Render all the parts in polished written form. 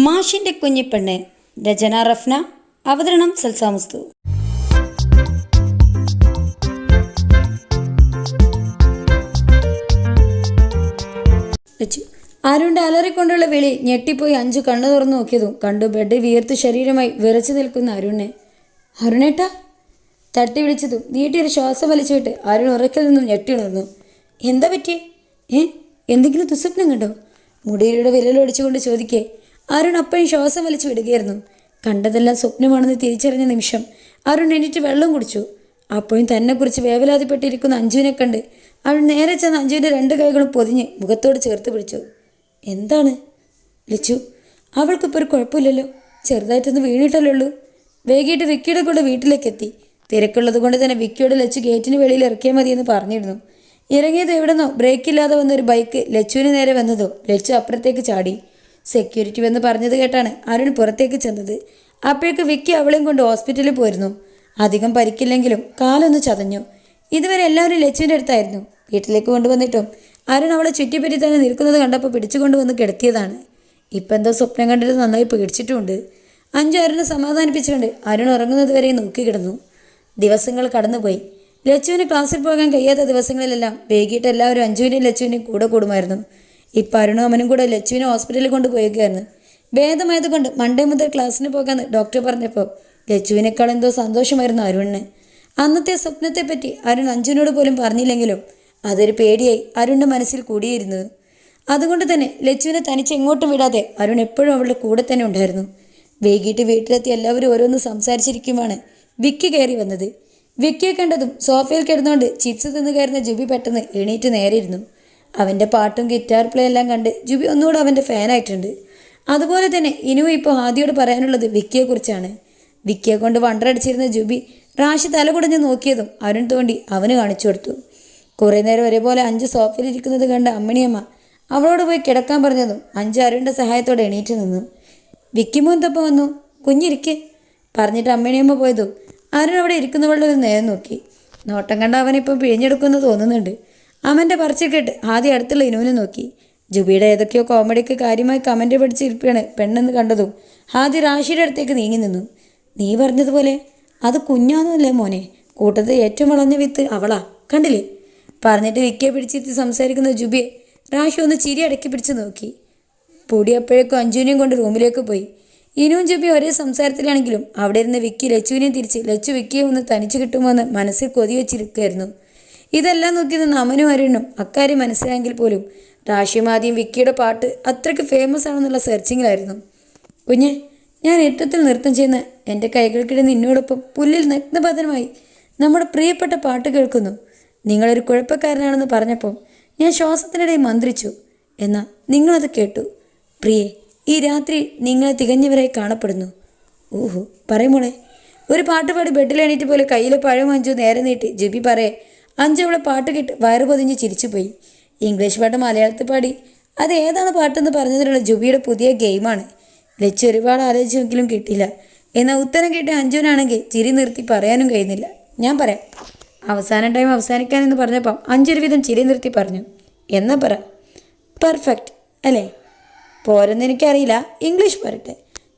മാഷിന്റെ കുഞ്ഞിപ്പെണ്ണ്. രചന റഫ്ന. അവതരണം സൽസാമുസ്തു. ആരുണ്ട് അലറിക്കൊണ്ടുള്ള വിളി ഞെട്ടിപ്പോയി അഞ്ചു കണ്ണു തുറന്നു നോക്കിയതും കണ്ടു ബെഡ് വിയർത്ത് ശരീരമായി വിറച്ചു നിൽക്കുന്ന അരുണിനെ. അരുണേട്ടാ തട്ടി വിളിച്ചതും നീട്ടിയൊരു ശ്വാസം വലിച്ചുവിട്ട് അരുൺ ഉറക്കിൽ നിന്നും ഞെട്ടിയുണർന്നു. എന്താ പറ്റിയേ? എന്തെങ്കിലും ദുസ്വപ്നം കണ്ടോ? മുടിയിലൂടെ വിരലൊടിച്ചുകൊണ്ട് ചോദിക്കേ അരുൺ അപ്പോഴും ശ്വാസം വലിച്ചു വിടുകയായിരുന്നു. കണ്ടതെല്ലാം സ്വപ്നമാണെന്ന് തിരിച്ചറിഞ്ഞ നിമിഷം അരുൺ എണീറ്റ് വെള്ളം കുടിച്ചു. അപ്പോഴും തന്നെക്കുറിച്ച് വേവലാതിപ്പെട്ടിരിക്കുന്ന അഞ്ജുവിനെ കണ്ട് അരുൺ നേരെ ചെന്ന് അഞ്ജുവിൻ്റെ രണ്ട് കൈകളും പൊതിഞ്ഞ് മുഖത്തോട് ചേർത്ത് പിടിച്ചു. എന്താണ് ലച്ചു? അവൾക്കിപ്പോൾ ഒരു കുഴപ്പമില്ലല്ലോ, ചെറുതായിട്ടൊന്ന് വീണിട്ടല്ലേ ഉള്ളൂ. വൈകിട്ട് വിക്കിയുടെ കൂടെ വീട്ടിലേക്ക് എത്തി. തിരക്കുള്ളത് കൊണ്ട് തന്നെ വിക്കിയോട് ലച്ചു ഗേറ്റിന് വെളിയിൽ ഇറക്കിയാൽ മതിയെന്ന് പറഞ്ഞിരുന്നു. ഇറങ്ങിയത് എവിടെന്നോ ബ്രേക്കില്ലാതെ വന്നൊരു ബൈക്ക് ലച്ചുവിന് നേരെ വന്നതോ ലച്ചു അപ്പുറത്തേക്ക് ചാടി. സെക്യൂരിറ്റി വന്ന് പറഞ്ഞത് കേട്ടാണ് അരുൺ പുറത്തേക്ക് ചെന്നത്. അപ്പോഴേക്ക് വിക്കി അവളെയും കൊണ്ട് ഹോസ്പിറ്റലിൽ പോയിരുന്നു. അധികം പരിക്കില്ലെങ്കിലും കാലൊന്ന് ചതഞ്ഞു. ഇതുവരെ എല്ലാവരും ലച്ചുവിൻ്റെ അടുത്തായിരുന്നു. വീട്ടിലേക്ക് കൊണ്ടുവന്നിട്ടും അരുൺ അവളെ ചുറ്റിപ്പറ്റി തന്നെ നിൽക്കുന്നത് കണ്ടപ്പോൾ പിടിച്ചു കൊണ്ടുവന്ന് കിടത്തിയതാണ്. ഇപ്പം എന്തോ സ്വപ്നം കണ്ടിട്ട് നന്നായി പേടിച്ചിട്ടുമുണ്ട്. അഞ്ചു അരുണിനെ സമാധാനിപ്പിച്ചുകൊണ്ട് അരുൺ ഉറങ്ങുന്നത് വരെ നോക്കി കിടന്നു. ദിവസങ്ങൾ കടന്നുപോയി. ലച്ചുവിന് ക്ലാസ്സിൽ പോകാൻ കഴിയാത്ത ദിവസങ്ങളിലെല്ലാം വൈകിട്ട് എല്ലാവരും അഞ്ജുവിൻ്റെയും ലച്ചുവിൻ്റെയും കൂടെ കൂടുമായിരുന്നു. ഇപ്പം അരുണും അമ്മനും കൂടെ ലച്ചുവിനെ ഹോസ്പിറ്റലിൽ കൊണ്ടുപോയിരിക്കുകയായിരുന്നു. ഭേദമായതുകൊണ്ട് മൺഡേ മുതൽ ക്ലാസ്സിന് പോകാമെന്ന് ഡോക്ടർ പറഞ്ഞപ്പോൾ ലച്ചുവിനേക്കാൾ എന്തോ സന്തോഷമായിരുന്നു അരുണിന്. അന്നത്തെ സ്വപ്നത്തെപ്പറ്റി അരുൺ അഞ്ജുവിനോട് പോലും പറഞ്ഞില്ലെങ്കിലും അതൊരു പേടിയായി അരുണിൻ്റെ മനസ്സിൽ കൂടിയിരുന്നു. അതുകൊണ്ട് തന്നെ ലച്ചുവിനെ തനിച്ച് എങ്ങോട്ടും വിടാതെ അരുൺ എപ്പോഴും അവളുടെ കൂടെ തന്നെ ഉണ്ടായിരുന്നു. വൈകിട്ട് വീട്ടിലെത്തി എല്ലാവരും ഓരോന്ന് സംസാരിച്ചിരിക്കുമാണ് വിക്കി കയറി വന്നത്. വിക്കിയെ കണ്ടതും സോഫയിൽ കിടന്നുകൊണ്ട് ചിപ്സ് തിന്നു കയറുന്ന ജുബി പെട്ടെന്ന് എണീറ്റ് നേരെയിരുന്നു. അവൻ്റെ പാട്ടും ഗിറ്റാർ പ്ലേ എല്ലാം കണ്ട് ജുബി ഒന്നുകൂടെ അവൻ്റെ ഫാനായിട്ടുണ്ട്. അതുപോലെ തന്നെ ഇനിയും ഇപ്പോൾ ആദ്യയോട് പറയാനുള്ളത് വിക്കിയെക്കുറിച്ചാണ്. വിക്കിയെ കൊണ്ട് വണ്ടറടിച്ചിരുന്ന ജുബി റാഷി തലകുടഞ്ഞ് നോക്കിയതും അരുൺ തോണ്ടി അവന് കാണിച്ചു കൊടുത്തു. കുറേ നേരം ഒരേപോലെ അഞ്ച് സോഫയിലിരിക്കുന്നത് കണ്ട അമ്മിണിയമ്മ അവളോട് പോയി കിടക്കാൻ പറഞ്ഞതും അഞ്ച് അരുണിൻ്റെ സഹായത്തോടെ എണീറ്റ് നിന്നു. വിക്കിമോൻ തപ്പം വന്നു, കുഞ്ഞിരിക്കെ പറഞ്ഞിട്ട് അമ്മിണിയമ്മ പോയതും അരുൺ അവിടെ ഇരിക്കുന്നവളുടെ ഒരു നേരം നോക്കി. നോട്ടം കണ്ട അവനിപ്പം പിഴിഞ്ഞെടുക്കുമെന്ന് തോന്നുന്നുണ്ട്. അവൻ്റെ പറച്ചിൽ കേട്ട് ആദ്യം അടുത്തുള്ള ഇനുവിനെ നോക്കി. ജുബിയുടെ ഏതൊക്കെയോ കോമഡിക്ക് കാര്യമായി കമൻറ്റ് പഠിച്ചിരിക്കുകയാണ് പെണ്ണെന്ന് കണ്ടതും ആദ്യം റാഷിയുടെ അടുത്തേക്ക് നീങ്ങി നിന്നു. നീ പറഞ്ഞതുപോലെ അത് കുഞ്ഞാന്നല്ലേ മോനെ, കൂട്ടത്തിൽ ഏറ്റവും വളഞ്ഞ വിത്ത് അവളാ, കണ്ടില്ലേ? പറഞ്ഞിട്ട് വിക്കിയെ പിടിച്ചിരുത്തി സംസാരിക്കുന്ന ജുബിയെ റാഷി ഒന്ന് ചിരി അടക്കി പിടിച്ച് നോക്കി. പൊടി അപ്പോഴേക്കും അഞ്ജുവിനെയും കൊണ്ട് റൂമിലേക്ക് പോയി. ഇനുവും ജുബി ഒരേ സംസാരത്തിലാണെങ്കിലും അവിടെ ഇരുന്ന് വിക്കി ലച്ചുവിനെയും തിരിച്ച് ലച്ചു വിക്കിയെ ഒന്ന് തനിച്ച് കിട്ടുമോ എന്ന് മനസ്സിൽ കൊതി വെച്ചിരിക്കുകയായിരുന്നു. ഇതെല്ലാം നോക്കി നിന്ന് അമനും അരുണും അക്കാര്യം മനസ്സിലായെങ്കിൽ പോലും റാഷിയും ആദ്യം വിക്കിയുടെ പാട്ട് അത്രയ്ക്ക് ഫേമസ് ആണെന്നുള്ള സെർച്ചിങ്ങിലായിരുന്നു. കുഞ്ഞെ, ഞാൻ ഏറ്റത്തിൽ നൃത്തം ചെയ്യുന്ന എൻ്റെ കൈകൾക്കിടെ നിന്നോടൊപ്പം പുല്ലിൽ നഗ്നപതനമായി നമ്മുടെ പ്രിയപ്പെട്ട പാട്ട് കേൾക്കുന്നു. നിങ്ങളൊരു കുഴപ്പക്കാരനാണെന്ന് പറഞ്ഞപ്പോൾ ഞാൻ ശ്വാസത്തിനിടയിൽ മന്ത്രിച്ചു. എന്നാൽ നിങ്ങളത് കേട്ടു. പ്രിയേ, ഈ രാത്രി നിങ്ങളെ തികഞ്ഞവരായി കാണപ്പെടുന്നു. ഓഹോ, പറയുമോളെ. ഒരു പാട്ട് പാടി ബെഡിൽ എണീറ്റ് പോലെ കയ്യിലെ പഴം അഞ്ചു നേരെ നീട്ടി ജുബി പറയേ. അഞ്ചു അവളെ പാട്ട് കേട്ട് വയറ് പൊതിഞ്ഞ് ചിരിച്ചുപോയി. ഇംഗ്ലീഷ് പാട്ട് മലയാളത്തിൽ പാടി. അത് ഏതാണ് പാട്ടെന്ന് പറഞ്ഞതിനുള്ള ജുബിയുടെ പുതിയ ഗെയിമാണ്. ലച്ചു ഒരുപാട് ആലോചിച്ചെങ്കിലും കിട്ടില്ല. എന്നാൽ ഉത്തരം കേട്ട അഞ്ജുവിനാണെങ്കിൽ ചിരി നിർത്തി പറയാനും കഴിയുന്നില്ല. ഞാൻ പറയാം. അവസാന ടൈം അവസാനിക്കാനെന്ന് പറഞ്ഞപ്പം അഞ്ചൊരു വിധം ചിരി നിർത്തി പറഞ്ഞു. എന്നാ പറ. പെർഫെക്റ്റ് അല്ലേ? പോരെന്ന് എനിക്കറിയില്ല, ഇംഗ്ലീഷ് പറയട്ടെ.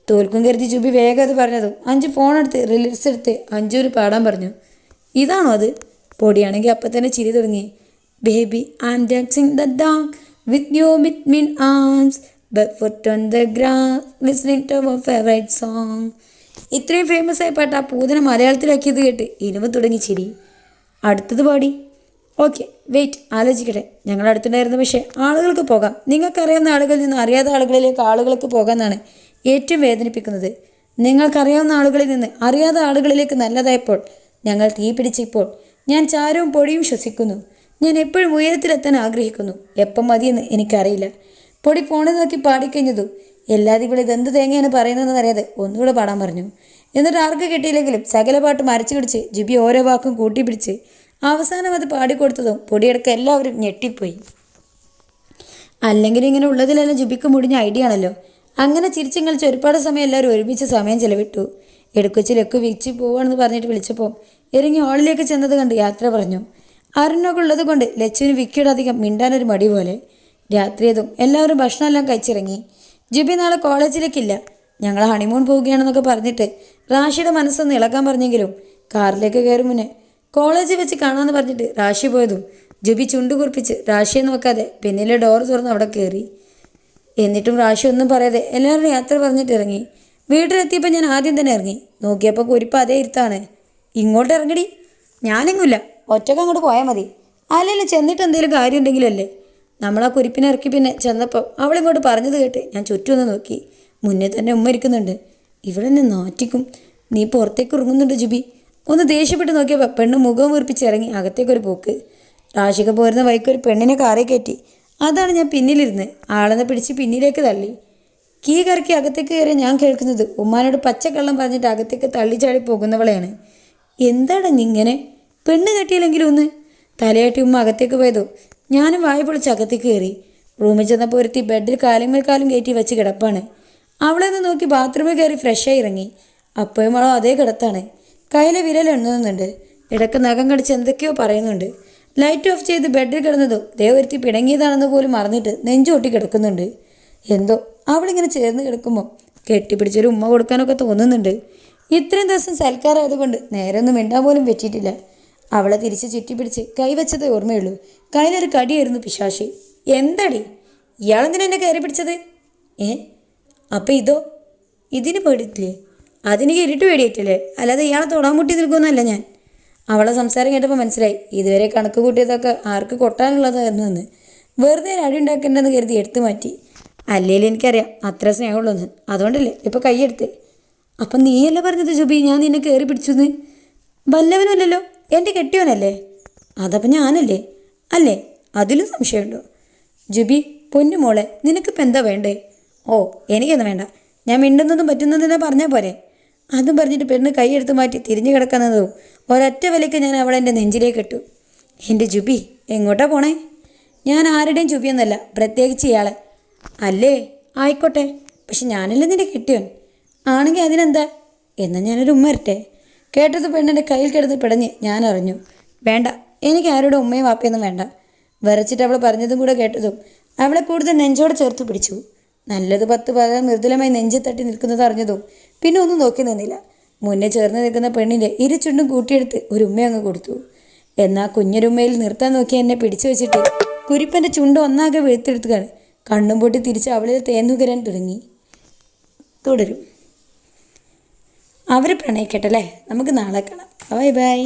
തോൽക്കും കരുതി ജുബി വേഗം അത് പറഞ്ഞതും അഞ്ച് ഫോണെടുത്ത് റിലീസ് എടുത്ത് അഞ്ചൂര് പാടാൻ പറഞ്ഞു. ഇതാണോ അത്? പൊടിയാണെങ്കിൽ അപ്പം തന്നെ ചിരി തുടങ്ങി. Baby I am dancing the dark with you between arms barefoot on the grass listening to our favorite song. ഇത്രയും ഫേമസ് ആയ പാട്ട് ആ പൂതന മലയാളത്തിലാക്കിയത് കേട്ട് ഇനുവ് തുടങ്ങി ചിരി. അടുത്തത് പാടി. ഓക്കെ, വെയിറ്റ്, ആലോചിക്കട്ടെ. ഞങ്ങൾ അടുത്തുണ്ടായിരുന്നു. പക്ഷേ ആളുകൾക്ക് പോകാം. നിങ്ങൾക്കറിയാവുന്ന ആളുകളിൽ നിന്ന് അറിയാത്ത ആളുകളിലേക്ക് ആളുകൾക്ക് പോകാമെന്നാണ് ഏറ്റവും വേദനിപ്പിക്കുന്നത്. നിങ്ങൾക്കറിയാവുന്ന ആളുകളിൽ നിന്ന് അറിയാത്ത ആളുകളിലേക്ക് നല്ലതായപ്പോൾ ഞങ്ങൾ തീ പിടിച്ചപ്പോൾ ഞാൻ ചാരവും പൊടിയും ശ്വസിക്കുന്നു. ഞാൻ എപ്പോഴും ഉയരത്തിലെത്താൻ ആഗ്രഹിക്കുന്നു. എപ്പം മതിയെന്ന് എനിക്കറിയില്ല. പൊടി ഫോണിൽ നോക്കി പാടിക്കഴിഞ്ഞതു എല്ലാതും ഇവിടെ ഇതെന്ത് തേങ്ങയാണ് പറയുന്നതെന്ന് അറിയാതെ ഒന്നുകൂടെ പാടാൻ പറഞ്ഞു. എന്നിട്ട് ആർക്ക് കിട്ടിയില്ലെങ്കിലും സകല പാട്ട് മരച്ചു പിടിച്ച് ജുബി ഓരോ വാക്കും കൂട്ടിപ്പിടിച്ച് അവസാനം അത് പാടിക്കൊടുത്തതും പൊടിയെടുക്ക എല്ലാവരും ഞെട്ടിപ്പോയി. അല്ലെങ്കിൽ ഇങ്ങനെ ഉള്ളതിലെല്ലാം ജുബിക്ക് മുടിഞ്ഞ ഐഡിയ ആണല്ലോ. അങ്ങനെ ചിരിച്ചും കളിച്ച് ഒരുപാട് സമയം എല്ലാവരും ഒരുമിച്ച് സമയം ചെലവിട്ടു. എടുക്കുവച്ച് ലക്കു വീഴ്ച പോവുകയാണെന്ന് പറഞ്ഞിട്ട് വിളിച്ചപ്പോൾ ഇറങ്ങി ഹാളിലേക്ക് ചെന്നത് കണ്ട് യാത്ര പറഞ്ഞു. അരുണൊക്കെ ഉള്ളത് കൊണ്ട് ലച്ചുവിന് വിക്കിയുടെ അധികം മിണ്ടാനൊരു മടി പോലെ. രാത്രിയതും എല്ലാവരും ഭക്ഷണമെല്ലാം കഴിച്ചിറങ്ങി. ജുബി നാളെ കോളേജിലേക്കില്ല. ഞങ്ങൾ ഹണിമൂൺ പോവുകയാണെന്നൊക്കെ പറഞ്ഞിട്ട് റാഷിയുടെ മനസ്സൊന്ന് ഇളക്കാൻ പറഞ്ഞെങ്കിലും കാറിലേക്ക് കയറി മുന്നേ കോളേജിൽ വെച്ച് കാണാമെന്ന് പറഞ്ഞിട്ട് റാഷി പോയതും ജുബി ചുണ്ടു കുറിപ്പിച്ച് റാഷിയെ നോക്കാതെ പിന്നിലെ ഡോർ തുറന്ന് അവിടെ കയറി. എന്നിട്ടും റാഷി ഒന്നും പറയാതെ എല്ലാവരും യാത്ര പറഞ്ഞിട്ട് ഇറങ്ങി. വീട്ടിലെത്തിയപ്പോൾ ഞാൻ ആദ്യം തന്നെ ഇറങ്ങി. നോക്കിയപ്പോൾ കുരിപ്പ് അതേ ഇരുത്താണ്. ഇങ്ങോട്ട് ഇറങ്ങടി. ഞാനെങ്ങുമില്ല, ഒറ്റക്ക് അങ്ങോട്ട് പോയാൽ മതി. അല്ലല്ല, ചെന്നിട്ട് എന്തെങ്കിലും കാര്യം ഉണ്ടെങ്കിലല്ലേ. നമ്മൾ ആ കുരിപ്പിനെ ഇറക്കി പിന്നെ ചെന്നപ്പോൾ അവളിങ്ങോട്ട് പറഞ്ഞത് കേട്ട് ഞാൻ ചുറ്റുമൊന്ന് നോക്കി. മുന്നേ തന്നെ ഉമ്മ ഇരിക്കുന്നുണ്ട്. ഇവിടെ എന്നെ നാറ്റിക്കും. നീ പുറത്തേക്ക് ഇറങ്ങുന്നുണ്ട് ജുബി. ഒന്ന് ദേഷ്യപ്പെട്ട് നോക്കിയപ്പോൾ പെണ്ണ് മുഖം വീർപ്പിച്ച് ഇറങ്ങി അകത്തേക്കൊരു പോക്ക്. റാഷിക പോരുന്ന വഴിക്കൊരു പെണ്ണിനെ കാറിൽ കയറ്റി. അതാണ് ഞാൻ പിന്നിലിരുന്ന് ആളെന്ന് പിടിച്ച് പിന്നിലേക്ക് തള്ളി. കീ കറക്കി അകത്തേക്ക് കയറി ഞാൻ കേൾക്കുന്നത് ഉമ്മാനോട് പച്ചക്കള്ളം പറഞ്ഞിട്ട് അകത്തേക്ക് തള്ളിച്ചാടി പോകുന്നവളെയാണ്. എന്താണ് ഇങ്ങനെ? പെണ്ണ് കെട്ടിയില്ലെങ്കിലും ഒന്ന് തലയാട്ടി ഉമ്മ അകത്തേക്ക് പോയതോ ഞാനും വായ പൊളിച്ച് അകത്തേക്ക് കയറി. റൂമിൽ ചെന്നപ്പോൾ ഒരുത്തി ബെഡിൽ കാലുമേൽ കാലും കയറ്റി വെച്ച് കിടപ്പാണ്. അവളെ ഒന്ന് നോക്കി ബാത്റൂമിൽ കയറി ഫ്രഷായി ഇറങ്ങി. അപ്പോഴും അവളോ അതേ കിടത്താണ്. കയ്യിലെ വിരൽ എണ്ണുന്നുണ്ട്. ഇടയ്ക്ക് നഖം കടിച്ച് എന്തൊക്കെയോ പറയുന്നുണ്ട്. ലൈറ്റ് ഓഫ് ചെയ്ത് ബെഡിൽ കിടന്നതോ ഒരുത്തി പിണങ്ങിയതാണെന്ന് പോലും മറന്നിട്ട് നെഞ്ചോട്ടി കിടക്കുന്നുണ്ട്. എന്തോ അവളിങ്ങനെ ചേർന്ന് കിടക്കുമ്പോൾ കെട്ടിപ്പിടിച്ചൊരു ഉമ്മ കൊടുക്കാനൊക്കെ തോന്നുന്നുണ്ട്. ഇത്രയും ദിവസം സൽക്കാരായതുകൊണ്ട് നേരെ ഒന്നും മിണ്ടാൻ പോലും പറ്റിയിട്ടില്ല. അവളെ തിരിച്ച് ചുറ്റിപ്പിടിച്ച് കൈവച്ചതേ ഓർമ്മയുള്ളൂ. കയ്യിലൊരു കടിയായിരുന്നു പിശാശി. എന്തടി ഇയാളെന്തിനാ എന്നെ കയറി പിടിച്ചത്? അപ്പം ഇതോ? ഇതിന് പേടിയിട്ടില്ലേ? അതെനിക്ക് ഇരുട്ട് പേടിയിട്ടില്ലേ? അല്ലാതെ ഇയാളെ തൊടാൻ മുട്ടി നിൽക്കുമെന്നല്ല ഞാൻ. അവളെ സംസാരം കേട്ടപ്പോൾ മനസ്സിലായി ഇതുവരെ കണക്ക് കൂട്ടിയതൊക്കെ ആർക്ക് കൊട്ടാനുള്ളതായിരുന്നു എന്ന്. വെറുതെ അടി ഉണ്ടാക്കേണ്ടെന്ന് കരുതി എടുത്തു മാറ്റി. അല്ലേലും എനിക്കറിയാം അത്ര സ്നേഹമുള്ളൂന്ന്. അതുകൊണ്ടല്ലേ ഇപ്പോൾ കൈയെടുത്ത്. അപ്പം നീയല്ലേ പറഞ്ഞത് ജുബി ഞാൻ നിന്നെ കയറി പിടിച്ചെന്ന്? വല്ലവനുമല്ലല്ലോ, എൻ്റെ കെട്ടിയോനല്ലേ. അതപ്പം ഞാനല്ലേ? അല്ലേ? അതിലും സംശയമുണ്ടോ? ജുബി പൊന്നു മോളെ, നിനക്കിപ്പോൾ എന്താ വേണ്ടേ? ഓ, എനിക്കൊന്നും വേണ്ട. ഞാൻ മിണ്ടുന്നതും പറ്റുന്നതെന്നാ പറഞ്ഞാൽ പോരെ. അതും പറഞ്ഞിട്ട് പെണ്ണ് കൈയെടുത്ത് മാറ്റി തിരിഞ്ഞു കിടക്കുന്നതും ഒരൊറ്റ വിലയ്ക്ക് ഞാൻ അവളെ എൻ്റെ നെഞ്ചിലേക്ക് ഇട്ടു. എൻ്റെ ജുബി എങ്ങോട്ടാ പോണേ? ഞാൻ ആരുടെയും ജുബിയൊന്നല്ല, പ്രത്യേകിച്ച് ഇയാളെ. അല്ലേ? ആയിക്കോട്ടെ, പക്ഷെ ഞാനല്ലേ നിൻ്റെ കെട്ടിയോൻ. ആണെങ്കിൽ അതിനെന്താ? എന്നാൽ ഞാനൊരു ഉമ്മ ഇരട്ടെ. കേട്ടത് പെണ്ണിൻ്റെ കയ്യിൽ കിടന്ന് പിടഞ്ഞ് ഞാൻ അറിഞ്ഞു. വേണ്ട, എനിക്ക് ആരുടെ ഉമ്മയും വാപ്പയൊന്നും വേണ്ട. വിറച്ചിട്ട് അവൾ പറഞ്ഞതും കൂടെ കേട്ടതും അവളെ കൂടുതൽ നെഞ്ചോടെ ചേർത്ത് പിടിച്ചു. നല്ലത് 10 മൃദുലമായി നെഞ്ചി തട്ടി നിൽക്കുന്നത് അറിഞ്ഞതും പിന്നെ ഒന്നും നോക്കി നിന്നില്ല. മുന്നേ ചേർന്ന് നിൽക്കുന്ന പെണ്ണിൻ്റെ ഇരു ചുണ്ടും കൂട്ടിയെടുത്ത് ഒരു ഉമ്മയങ്ങ് കൊടുത്തു. എന്നാൽ കുഞ്ഞൊരുമ്മയിൽ നിർത്താൻ നോക്കി എന്നെ പിടിച്ചു വെച്ചിട്ട് കുരിപ്പൻ്റെ ചുണ്ട് ഒന്നാകെ വീഴ്ത്തെടുത്തുകയാണ്. കണ്ണും പൊട്ടി തിരിച്ച് അവളിൽ തേന്നുകരാൻ തുടരും. അവർ പ്രണയിക്കട്ടെ അല്ലേ? നമുക്ക് നാളെ കാണാം. Bye bye.